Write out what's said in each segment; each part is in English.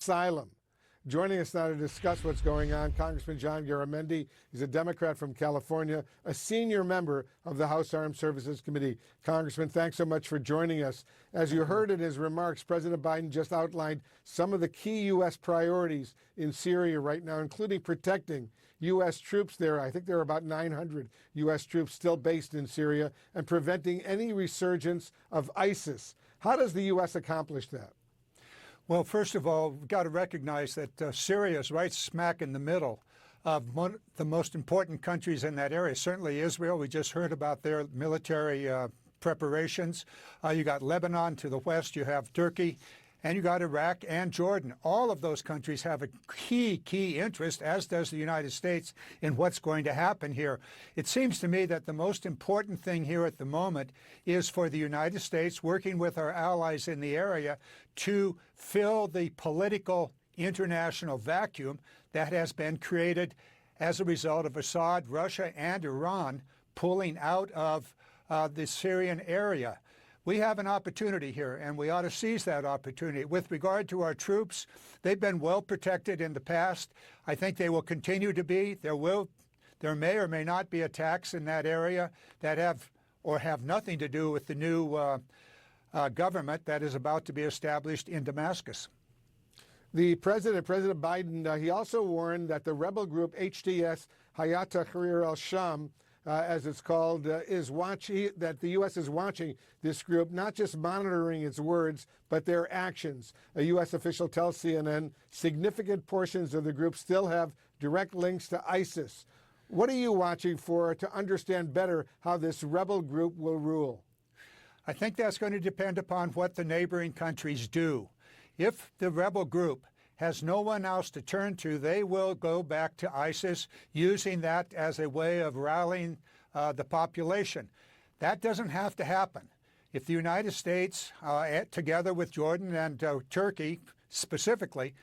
asylum. Joining us now to discuss what's going on, Congressman John Garamendi. He's a Democrat from California, a senior member of the House Armed Services Committee. Congressman, thanks so much for joining us. As you heard in his remarks, President Biden just outlined some of the key U.S. priorities in Syria right now, including protecting U.S. troops there. I think there are about 900 U.S. troops still based in Syria, and preventing any resurgence of ISIS. How does the U.S. accomplish that? Well, first of all, we've got to recognize that Syria is right smack in the middle of one of the most important countries in that area. Certainly Israel, we just heard about their military preparations. You got Lebanon to the west, you have Turkey, and you got Iraq and Jordan. All of those countries have a key interest, as does the United States, in what's going to happen here. It seems to me that the most important thing here at the moment is for the United States, working with our allies in the area, to fill the political international vacuum that has been created as a result of Assad, Russia, and Iran pulling out of the Syrian area. We have an opportunity here, and we ought to seize that opportunity. With regard to our troops, they've been well protected in the past. I think they will continue to be. There may or may not be attacks in that area that have nothing to do with the new government that is about to be established in Damascus. The President Biden, he also warned that the rebel group HTS, Hayat Tahrir al-Sham, as it's called, that the U.S. is watching this group, not just monitoring its words, but their actions. A U.S. official tells CNN significant portions of the group still have direct links to ISIS. What are you watching for to understand better how this rebel group will rule? I think that's going to depend upon what the neighboring countries do. If the rebel group has no one else to turn to, they will go back to ISIS, using that as a way of rallying the population. That doesn't have to happen. If the United States, together with Jordan and Turkey specifically,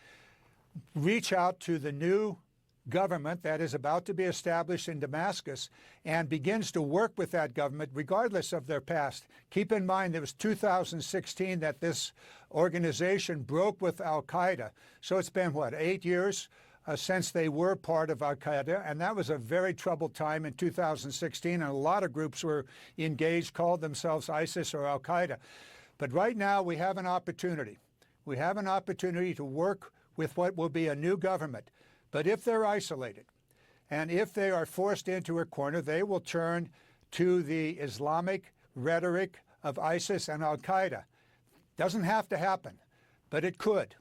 reach out to the new government that is about to be established in Damascus and begins to work with that government regardless of their past. Keep in mind it was 2016 that this organization broke with al-Qaeda. So it's been, 8 years since they were part of al-Qaeda, and that was a very troubled time in 2016, and a lot of groups were engaged, called themselves ISIS or al-Qaeda. But right now we have an opportunity. We have an opportunity to work with what will be a new government. But if they're isolated, and if they are forced into a corner, they will turn to the Islamic rhetoric of ISIS and al-Qaeda. Doesn't have to happen, but it could.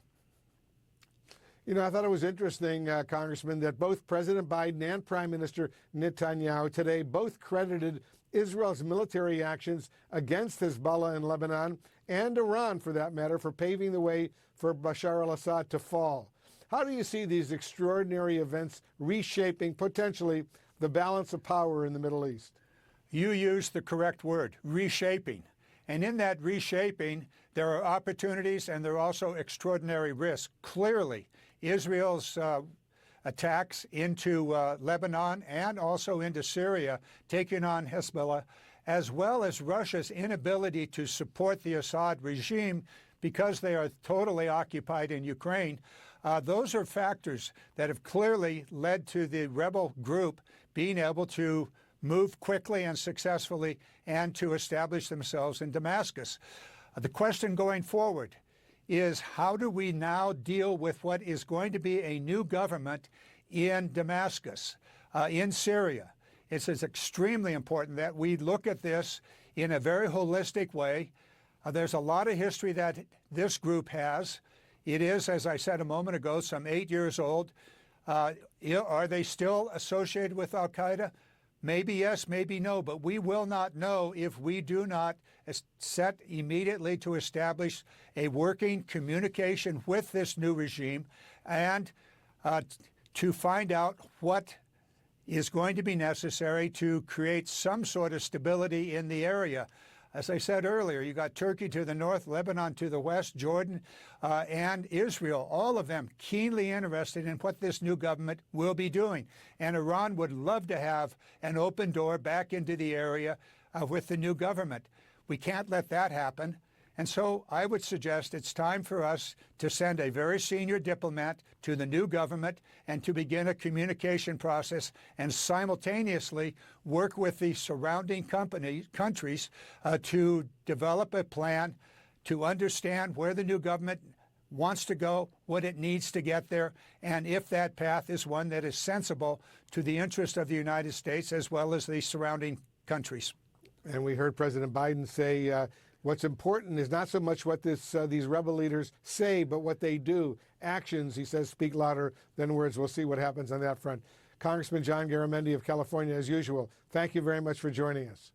You know, I thought it was interesting, Congressman, that both President Biden and Prime Minister Netanyahu today both credited Israel's military actions against Hezbollah in Lebanon, and Iran, for that matter, for paving the way for Bashar al-Assad to fall. How do you see these extraordinary events reshaping, potentially, the balance of power in the Middle East? You used the correct word, reshaping. And in that reshaping, there are opportunities and there are also extraordinary risks. Clearly, Israel's attacks into Lebanon and also into Syria, taking on Hezbollah, as well as Russia's inability to support the Assad regime because they are totally occupied in Ukraine. Those are factors that have clearly led to the rebel group being able to move quickly and successfully and to establish themselves in Damascus. The question going forward is, how do we now deal with what is going to be a new government in Damascus, in Syria? It's extremely important that we look at this in a very holistic way. There's a lot of history that this group has. It is, as I said a moment ago, some 8 years old. Are they still associated with al-Qaeda? Maybe yes, maybe no, but we will not know if we do not set immediately to establish a working communication with this new regime and to find out what is going to be necessary to create some sort of stability in the area. As I said earlier, you got Turkey to the north, Lebanon to the west, Jordan, and Israel, all of them keenly interested in what this new government will be doing. And Iran would love to have an open door back into the area with the new government. We can't let that happen. And so I would suggest it's time for us to send a very senior diplomat to the new government and to begin a communication process and simultaneously work with the surrounding countries to develop a plan to understand where the new government wants to go, what it needs to get there, and if that path is one that is sensible to the interest of the United States as well as the surrounding countries. And we heard President Biden say what's important is not so much what these rebel leaders say, but what they do. Actions, he says, speak louder than words. We'll see what happens on that front. Congressman John Garamendi of California, as usual, thank you very much for joining us.